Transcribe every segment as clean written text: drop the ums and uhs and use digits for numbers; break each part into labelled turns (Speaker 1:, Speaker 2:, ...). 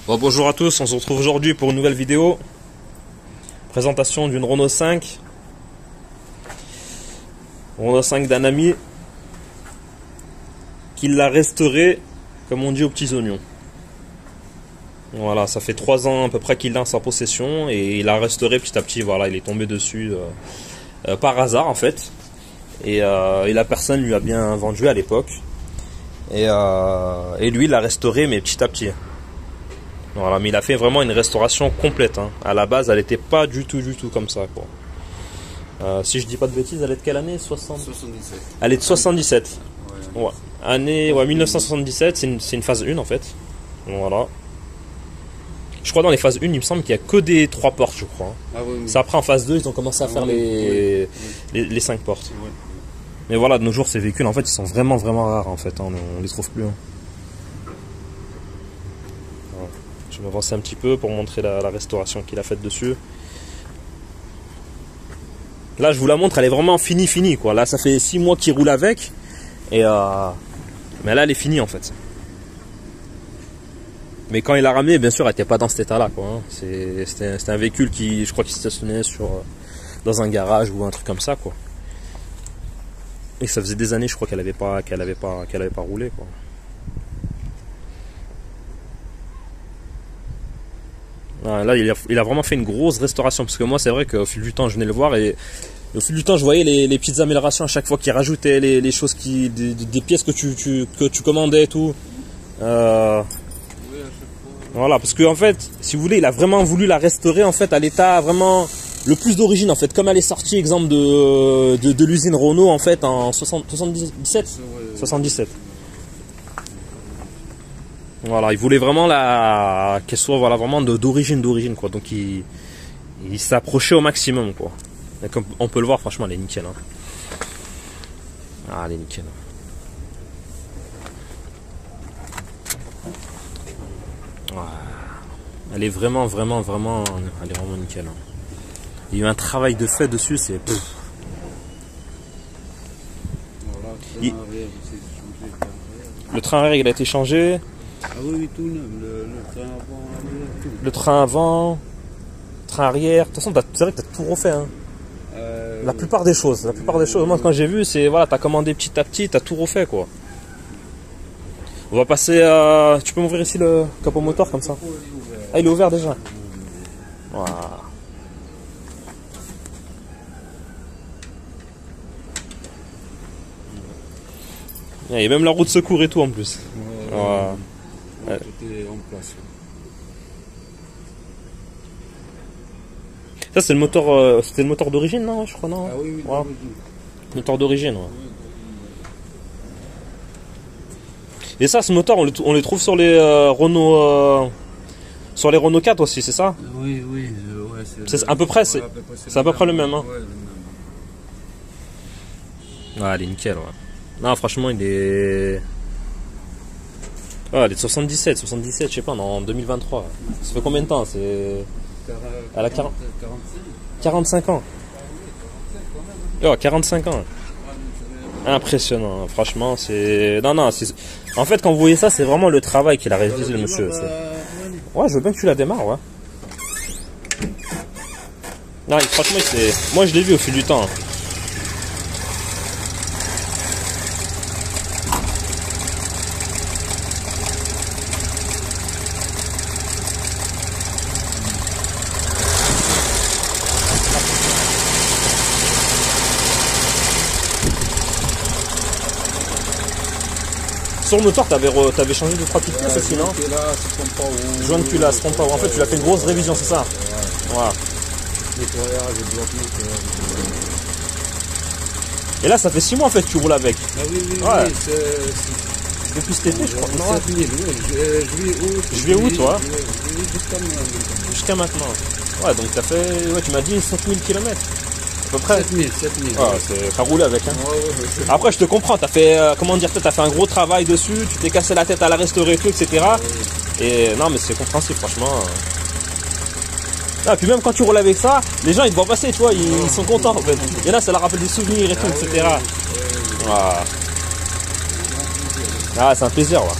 Speaker 1: Bon, bonjour à tous, on se retrouve aujourd'hui pour une nouvelle vidéo. Présentation d'une Renault 5. Renault 5 d'un ami qui l'a restauré, comme on dit, aux petits oignons. Voilà, ça fait 3 ans à peu près qu'il l'a en sa possession et il l'a restauré petit à petit. Voilà, il est tombé dessus par hasard en fait. Et la personne lui a bien vendu à l'époque. Et lui, il l'a restauré, mais petit à petit. Voilà, mais il a fait vraiment une restauration complète. Hein. À la base, elle n'était pas du tout comme ça. Quoi. Si je dis pas de bêtises, elle est de quelle année?
Speaker 2: 77.
Speaker 1: Elle est de 77.
Speaker 2: Ouais.
Speaker 1: Ouais. Année 1977, c'est une phase 1 en fait. Voilà. Je crois dans les phases 1, il me semble qu'il n'y a que des 3 portes, je crois.
Speaker 2: Ah, oui.
Speaker 1: C'est après en phase 2, ils ont commencé à faire les 5 portes.
Speaker 2: Oui.
Speaker 1: Mais voilà, de nos jours, ces véhicules, en fait, ils sont vraiment rares en fait. Hein. On les trouve plus. Hein. Voilà. Je vais m'avancer un petit peu pour montrer la restauration qu'il a faite dessus. Là, je vous la montre, elle est vraiment finie quoi. Là, ça fait 6 mois qu'il roule avec. Et mais là, elle est finie en fait. Mais quand il l'a ramené, bien sûr, elle n'était pas dans cet état-là, quoi. Hein. C'était un véhicule qui, je crois, qui stationnait dans un garage ou un truc comme ça, quoi. Et ça faisait des années, je crois, qu'elle avait pas roulé, quoi. Ah, là, il a vraiment fait une grosse restauration, parce que moi, c'est vrai qu'au fil du temps, je venais le voir et au fil du temps, je voyais les petites améliorations à chaque fois qu'il rajoutait les choses des pièces que tu commandais et tout. Voilà, parce que en fait, si vous voulez, il a vraiment voulu la restaurer en fait à l'état vraiment le plus d'origine en fait, comme elle est sortie exemple de l'usine Renault en fait en 77. Voilà, il voulait vraiment qu'elle soit voilà vraiment d'origine quoi. Donc il s'approchait au maximum quoi. Et comme on peut le voir, franchement, elle est nickel. Hein. Ah, elle est nickel. Elle est vraiment nickel. Hein. Il y a eu un travail de fait dessus, c'est.
Speaker 2: Voilà,
Speaker 1: le train arrière, il a été changé.
Speaker 2: Ah oui, tout neuf. Le train avant, tout.
Speaker 1: Le train avant, le train arrière. De toute façon, c'est vrai que tu as tout refait. Hein. La plupart des choses. Moi, quand j'ai vu, c'est voilà, tu as commandé petit à petit, tu as tout refait quoi. On va passer à. Tu peux m'ouvrir ici le capot moteur comme ça? Ah, il est ouvert déjà. Voilà. Il y a même la roue de secours et tout en plus.
Speaker 2: Voilà. Tout est en place.
Speaker 1: Ça c'est le moteur, c'était le moteur d'origine non je crois non.
Speaker 2: Ah oui,
Speaker 1: voilà. Moteur d'origine. Ouais. Et ça, ce moteur, on les trouve sur les Renault, sur les Renault 4 aussi, c'est ça?
Speaker 2: Oui, ouais,
Speaker 1: c'est à peu près, c'est à peu près le même. Hein.
Speaker 2: Ouais, le même.
Speaker 1: Ah, il est nickel. Ouais. Non, franchement, il est. Ah, il est de 77, je sais pas, en 2023. Ça fait combien de temps? C'est. Elle a 45 ans. Oh, 45 ans. Impressionnant, franchement, c'est. Non, c'est. En fait, quand vous voyez ça, c'est vraiment le travail qu'il a réalisé, le monsieur. Ouais, je veux bien que tu la démarres, ouais. Non, franchement, moi, je l'ai vu au fil du temps. Sur le moteur, t'avais changé 2-3 petites pièces aussi, non? Joint que là, se trompe pas. En fait, tu l'as fait une grosse révision, c'est ça? Voilà. Et là, ça fait 6 mois en fait que tu roules avec.
Speaker 2: Ah oui,
Speaker 1: ouais.
Speaker 2: C'est
Speaker 1: depuis cet été, je crois. Non,
Speaker 2: 7000,
Speaker 1: juillet, août, ouais.
Speaker 2: Jusqu'à maintenant.
Speaker 1: Jusqu'à maintenant. Ouais, donc t'as fait, ouais, tu m'as dit 7000 km. À peu près.
Speaker 2: 7000.
Speaker 1: Ouais, t'as roulé avec. Hein.
Speaker 2: Ouais.
Speaker 1: Après, je te comprends, t'as fait, comment dire, t'as fait un gros travail dessus, tu t'es cassé la tête à la restaurer et tout, etc. Ouais. Et non, mais c'est compréhensible, franchement. Ah, puis même quand tu roules avec ça, les gens ils te voient passer, tu vois, ils sont contents en fait. Et là, ça leur rappelle des souvenirs et tout, etc. Ah, c'est un plaisir, ouais.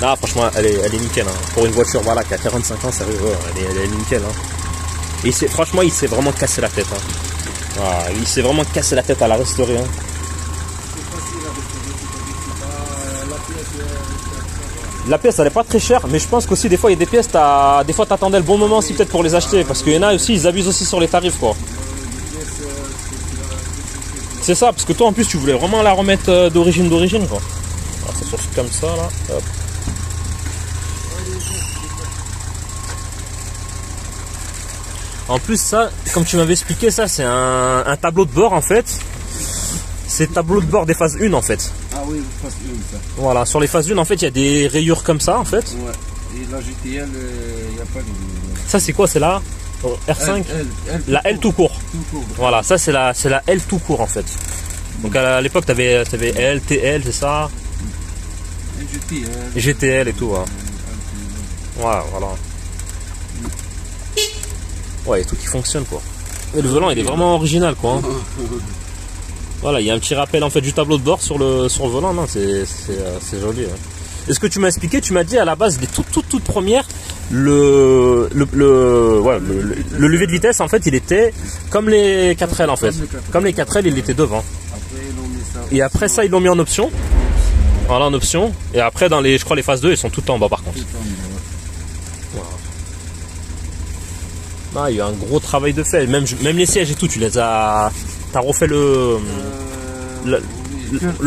Speaker 1: Non, franchement, elle est nickel. Hein. Pour une voiture voilà, qui a 45 ans, sérieux, elle est nickel. Hein. Et franchement, il s'est vraiment cassé la tête. Hein. Voilà, il s'est vraiment cassé la tête à la restaurer. Hein. La pièce, elle est pas très chère, mais je pense qu'aussi, des fois, il y a des pièces, des fois, t'attendais le bon moment aussi, peut-être pour les acheter. Parce qu'il y en a aussi, ils abusent aussi sur les tarifs, quoi. C'est ça, parce que toi, en plus, tu voulais vraiment la remettre d'origine, quoi. Alors, ça se comme ça, là. Hop. En plus, ça, comme tu m'avais expliqué, ça, c'est un tableau de bord, en fait. C'est le tableau de bord des phases 1, en fait.
Speaker 2: Ah oui, phase 1, ça.
Speaker 1: Voilà, sur les phases 1, en fait, il y a des rayures comme ça, en fait.
Speaker 2: Ouais. Et la GTL, il n'y a pas de...
Speaker 1: Ça, c'est quoi? C'est la R5 la L tout court. Voilà, ça, c'est la L tout court, en fait. Donc, à l'époque, tu avais L, TL, c'est ça? GTL et tout, ouais. Ouais, voilà. Ouais, il y a tout qui fonctionne, quoi. Et le volant, il est vraiment original, quoi. Hein. Voilà, il y a un petit rappel, en fait, du tableau de bord sur le volant. Non, c'est joli. Hein. Et ce que tu m'as expliqué, tu m'as dit à la base, les toutes premières, le levier de vitesse, en fait, il était comme les 4L, en fait. Comme les 4L, il était devant. Et après ça, ils l'ont mis en option. Voilà, en option. Et après, dans les, je crois, les phases 2, ils sont tout en bas, par contre. Voilà. Ah, il y a eu un gros travail de fait. Même les sièges et tout, tu les as... T'as refait le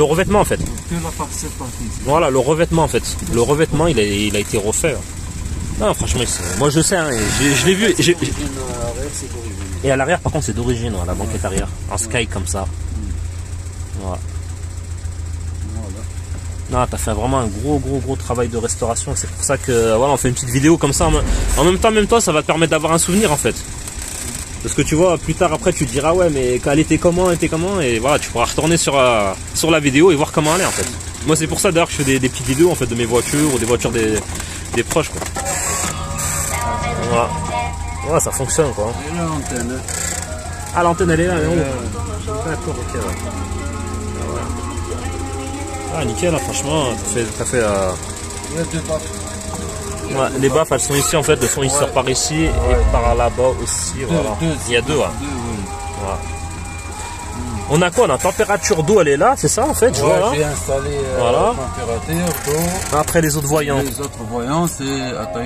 Speaker 1: revêtement, en fait. Voilà, le revêtement, en fait. Le revêtement, il a été refait. Non, franchement, moi je sais, hein, je l'ai vu. Et à l'arrière, par contre, c'est d'origine, la banquette arrière. En sky, comme ça. Voilà. Non, t'as fait vraiment un gros travail de restauration. C'est pour ça que voilà, on fait une petite vidéo comme ça. En même temps, ça va te permettre d'avoir un souvenir, en fait. Parce que tu vois, plus tard après, tu te diras ouais, mais elle était comment, et voilà, tu pourras retourner sur la vidéo et voir comment elle est, en fait. Moi, c'est pour ça d'ailleurs que je fais des petites vidéos, en fait, de mes voitures ou des voitures des proches, quoi. Voilà. Ouais, ça fonctionne, quoi.
Speaker 2: Et l'antenne.
Speaker 1: Ah, l'antenne, elle est là, d'accord, ok. Ouais. Ah, nickel, là, franchement, t'as fait ouais, les baffes, elles sont ici, en fait, le son il sort par ici et par là-bas aussi, voilà. Il y a deux, ouais. Voilà. On a quoi? On a température d'eau, elle est là, c'est ça, en fait, je vois là.
Speaker 2: J'ai installé
Speaker 1: voilà.
Speaker 2: Température d'eau.
Speaker 1: Après les autres voyants.
Speaker 2: Les autres voyants, c'est... Attends,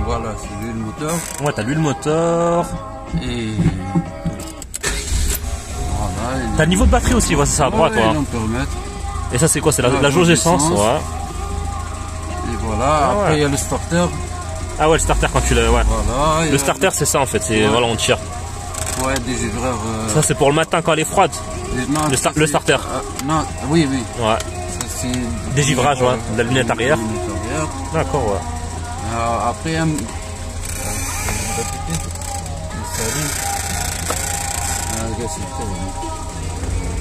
Speaker 2: voilà, c'est l'huile moteur.
Speaker 1: Ouais, t'as l'huile moteur.
Speaker 2: Et... Voilà.
Speaker 1: T'as le niveau de batterie aussi, ouais, c'est ça, à droite, quoi. Et ça, c'est quoi? C'est la jauge d'essence, ouais.
Speaker 2: Et voilà, après il y a le starter.
Speaker 1: Ah ouais, le starter quand tu le... Ouais.
Speaker 2: Voilà,
Speaker 1: le starter, c'est ça, en fait, c'est... Voilà, on tire.
Speaker 2: Ouais, des givreurs...
Speaker 1: Ça, c'est pour le matin quand elle est froide.
Speaker 2: Non,
Speaker 1: le starter.
Speaker 2: Non, oui.
Speaker 1: Ouais. Des givrages, ouais, de la lunette arrière. D'accord, ouais.
Speaker 2: Après,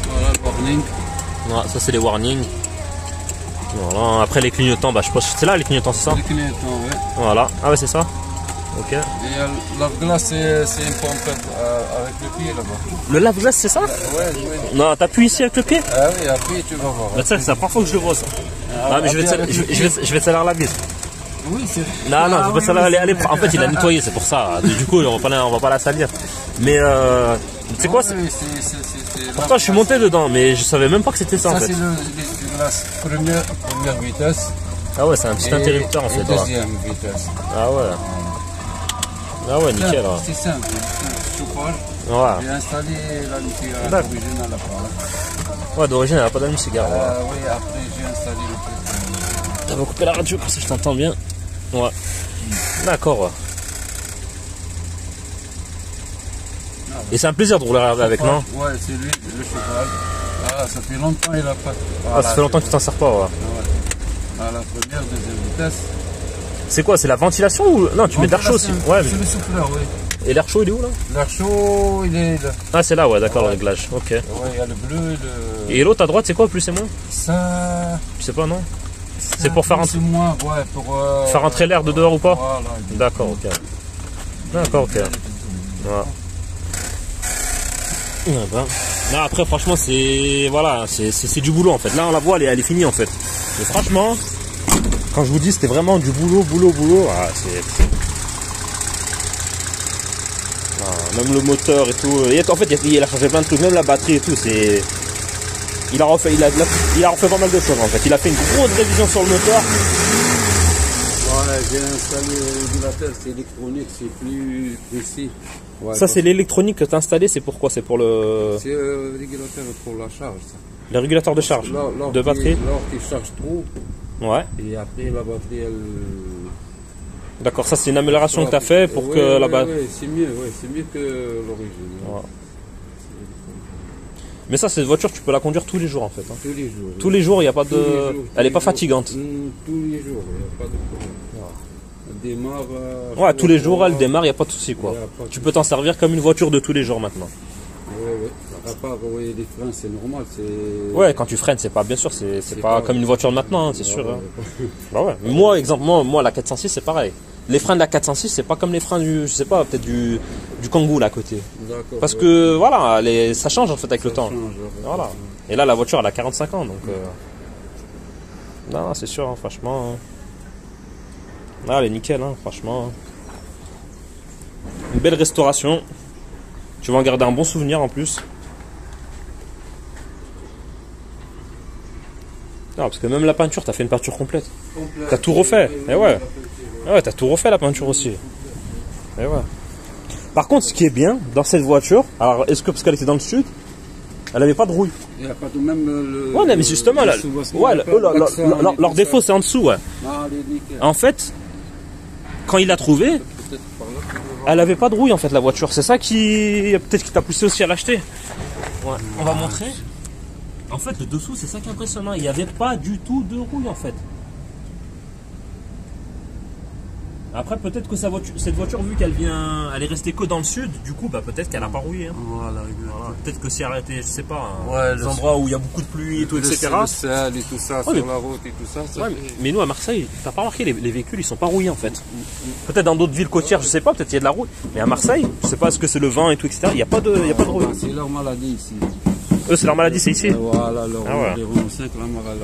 Speaker 2: voilà le warning.
Speaker 1: Ouais, ça, c'est les warnings. Voilà. Après, les clignotants, bah, je pense que c'est là les clignotants, c'est ça?
Speaker 2: Les clignotants, ouais.
Speaker 1: Voilà. Ah ouais, c'est ça. Ok.
Speaker 2: Et lave-glace, c'est une pompe avec le pied là-bas.
Speaker 1: Le lave-glace, c'est ça?
Speaker 2: Ouais.
Speaker 1: Non, t'appuies ici avec le pied?
Speaker 2: Ah oui, après tu vas voir.
Speaker 1: Bah, c'est la première fois que je le vois, ça. Ah, mais je vais te salir la bise.
Speaker 2: Oui, c'est...
Speaker 1: Non, je vais pas salir. En fait, il a nettoyé, c'est pour ça. Du coup, on va pas la salir. Mais, tu sais quoi? Pourtant, je suis monté dedans, mais je savais même pas que c'était ça, en fait.
Speaker 2: Ça, c'est la première vitesse.
Speaker 1: Ah ouais, c'est un petit interrupteur, en fait.
Speaker 2: Deuxième vitesse.
Speaker 1: Ah ouais. Ah ouais, nickel.
Speaker 2: C'est simple, chauffage.
Speaker 1: Ouais.
Speaker 2: J'ai installé l'allume-cigare d'origine à la part.
Speaker 1: Ouais, d'origine, elle n'a pas d'allume-cigare.
Speaker 2: Oui, après j'ai installé le truc.
Speaker 1: On va couper la radio, comme ça je t'entends bien. Ouais. D'accord, ouais. Et c'est un plaisir de rouler avec, non?
Speaker 2: Ouais, c'est lui, le cheval. Ah, ça fait longtemps qu'il a pas...
Speaker 1: Ah, ça fait longtemps que tu t'en sers pas, ouais.
Speaker 2: À la première, deuxième vitesse.
Speaker 1: C'est quoi? C'est la ventilation ou... Non, tu mets de l'air chaud aussi. Ouais,
Speaker 2: c'est le souffleur, oui.
Speaker 1: Et l'air chaud, il est où, là?
Speaker 2: L'air chaud, il est là.
Speaker 1: Ah, c'est là, ouais, d'accord, le réglage. Ok.
Speaker 2: Ouais, il y a le bleu et le...
Speaker 1: Et l'autre à droite, c'est quoi, plus et moins?
Speaker 2: Ça...
Speaker 1: Je sais pas, non? C'est pour faire
Speaker 2: rentrer... moins, ouais, pour...
Speaker 1: faire rentrer l'air de dehors ou pas?
Speaker 2: Voilà.
Speaker 1: D'accord, ok. D'accord, ok. Voilà. Ouais, ben. Là, après, franchement, c'est... Voilà, c'est du boulot, en fait. Là, on la voit, elle est finie, en fait. Mais franchement... Quand je vous dis c'était vraiment du boulot, ah, même le moteur et tout. Et en fait, il a changé plein de trucs, même la batterie et tout. Il a refait pas mal de choses en fait. Il a fait une grosse révision sur le moteur.
Speaker 2: Ouais, j'ai installé le régulateur, c'est électronique, c'est plus précis. Ouais,
Speaker 1: ça, c'est l'électronique que tu as installé, c'est pourquoi? C'est pour le.
Speaker 2: C'est le régulateur pour la charge. Ça.
Speaker 1: Le régulateur de charge de batterie.
Speaker 2: Lors qu'il charge trop.
Speaker 1: Ouais.
Speaker 2: Et après la batterie, elle.
Speaker 1: D'accord, ça c'est une amélioration que tu as fait pour que la batterie.
Speaker 2: Oui, c'est mieux que l'origine.
Speaker 1: Ouais. Mais ça, cette voiture, tu peux la conduire tous les jours en fait. Hein.
Speaker 2: Tous les jours.
Speaker 1: Tous les jours, il n'y a pas de. Elle n'est pas fatigante.
Speaker 2: Tous les jours, il n'y a pas de problème. Elle démarre.
Speaker 1: Ouais, tous les jours, elle démarre, il n'y a pas de souci quoi. Tu peux t'en servir comme une voiture de tous les jours maintenant.
Speaker 2: Oui. À part les freins, c'est normal.
Speaker 1: Ouais, quand tu freines, c'est pas, bien sûr, c'est pas comme une voiture de maintenant, hein, c'est sûr. Hein. Bah ouais. Moi, exemple, moi, la 406, c'est pareil. Les freins de la 406, c'est pas comme les freins du, je sais pas, peut-être du Kangoo là à côté. Parce que voilà, ça change en fait avec le temps. Voilà. Et là, la voiture, elle a 45 ans, donc. Non, c'est sûr, hein, franchement. Ah, elle est nickel, hein, franchement. Une belle restauration. Tu vas en garder un bon souvenir en plus. Non, parce que même la peinture, t'as fait une peinture complète. T'as tout refait. Et ouais. Ouais, t'as tout refait la peinture aussi. Et ouais. Par contre, ce qui est bien dans cette voiture, alors est-ce que parce qu'elle était dans le sud, elle avait pas de rouille.
Speaker 2: Il n'y a pas de même le.
Speaker 1: Ouais, mais justement, là, leur défaut c'est en dessous, ouais. En fait, quand il l'a trouvé, elle avait pas de rouille en fait la voiture. C'est ça qui peut-être qui t'a poussé aussi à l'acheter. Ouais. On va montrer. En fait, le dessous, c'est ça qui est impressionnant. Il n'y avait pas du tout de rouille en fait. Après, peut-être que cette voiture, vu qu'elle elle est restée que dans le sud, du coup, bah, peut-être qu'elle n'a pas rouillé. Hein. Voilà. Peut-être que si elle était, je sais pas, des endroits où il y a beaucoup de pluie et tout, etc.
Speaker 2: Le sel et tout ça, sur la route et tout ça.
Speaker 1: Mais nous, à Marseille, t'as pas remarqué, les véhicules, ils sont pas rouillés en fait. Peut-être dans d'autres villes côtières, je sais pas, peut-être il y a de la rouille. Mais à Marseille, je sais pas, est-ce que c'est le vent et tout, etc. Il n'y a pas de rouille.
Speaker 2: C'est leur maladie ici.
Speaker 1: Eux, c'est leur maladie, c'est ici.
Speaker 2: Voilà, les Renault 5, la maladie.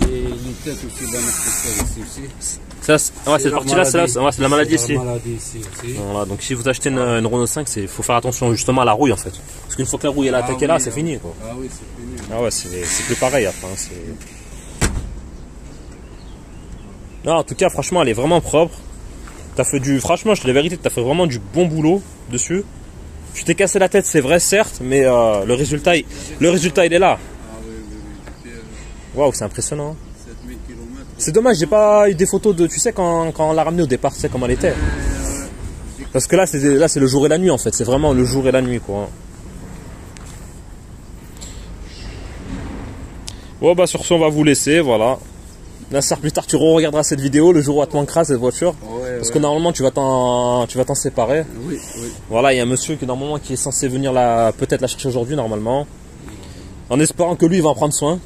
Speaker 2: Et les têtes aussi, dans notre secteur ici aussi.
Speaker 1: Cette partie-là, c'est la maladie ici.
Speaker 2: Aussi.
Speaker 1: Voilà, donc si vous achetez une Renault 5, il faut faire attention justement à la rouille en fait. Parce qu'une fois que la rouille est attaquée là, c'est fini quoi.
Speaker 2: Ah oui, c'est fini.
Speaker 1: Ah ouais, c'est plus pareil après. Hein, non, en tout cas, franchement, elle est vraiment propre. Franchement, je te dis la vérité, t'as fait vraiment du bon boulot dessus. Tu t'es cassé la tête, c'est vrai, certes, mais le résultat, il est là.
Speaker 2: Ah oui.
Speaker 1: Waouh, c'est impressionnant.
Speaker 2: 7000 km.
Speaker 1: C'est dommage, j'ai pas eu des photos de, tu sais, quand on l'a ramené au départ, tu sais comment elle était. Parce que là, c'est le jour et la nuit en fait. C'est vraiment le jour et la nuit quoi. Bon bah sur ce, on va vous laisser, voilà. Là, plus tard, tu regarderas cette vidéo le jour où elle te manquera cette voiture. Parce que normalement, tu vas t'en séparer.
Speaker 2: Oui.
Speaker 1: Voilà, il y a un monsieur qui normalement qui est censé venir peut-être la chercher aujourd'hui normalement. En espérant que lui, il va en prendre soin.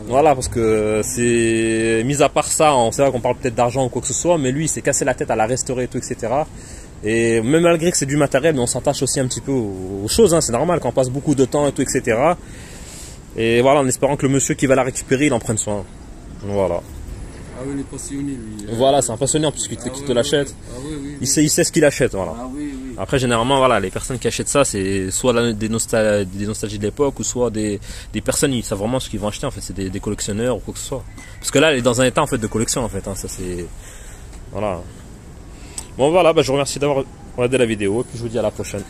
Speaker 1: Voilà, parce que c'est mis à part ça, on sait qu'on parle peut-être d'argent ou quoi que ce soit, mais lui, il s'est cassé la tête à la restaurer et tout, etc. Et même malgré que c'est du matériel, mais on s'attache aussi un petit peu aux choses, hein, c'est normal quand on passe beaucoup de temps et tout, etc. Et voilà, en espérant que le monsieur qui va la récupérer, il en prenne soin. Voilà.
Speaker 2: Ah oui, il est passionné lui.
Speaker 1: Voilà, c'est impressionnant puisqu'il te l'achète.
Speaker 2: Ah oui.
Speaker 1: Il sait ce qu'il achète, voilà.
Speaker 2: Ah oui.
Speaker 1: Après, généralement, voilà, les personnes qui achètent ça, c'est soit des nostalgies de l'époque, ou soit des personnes, ils savent vraiment ce qu'ils vont acheter, en fait, c'est des collectionneurs ou quoi que ce soit. Parce que là, elle est dans un état, en fait, de collection, en fait, hein, ça c'est... Voilà. Bon, voilà, bah, je vous remercie d'avoir regardé la vidéo, et puis je vous dis à la prochaine.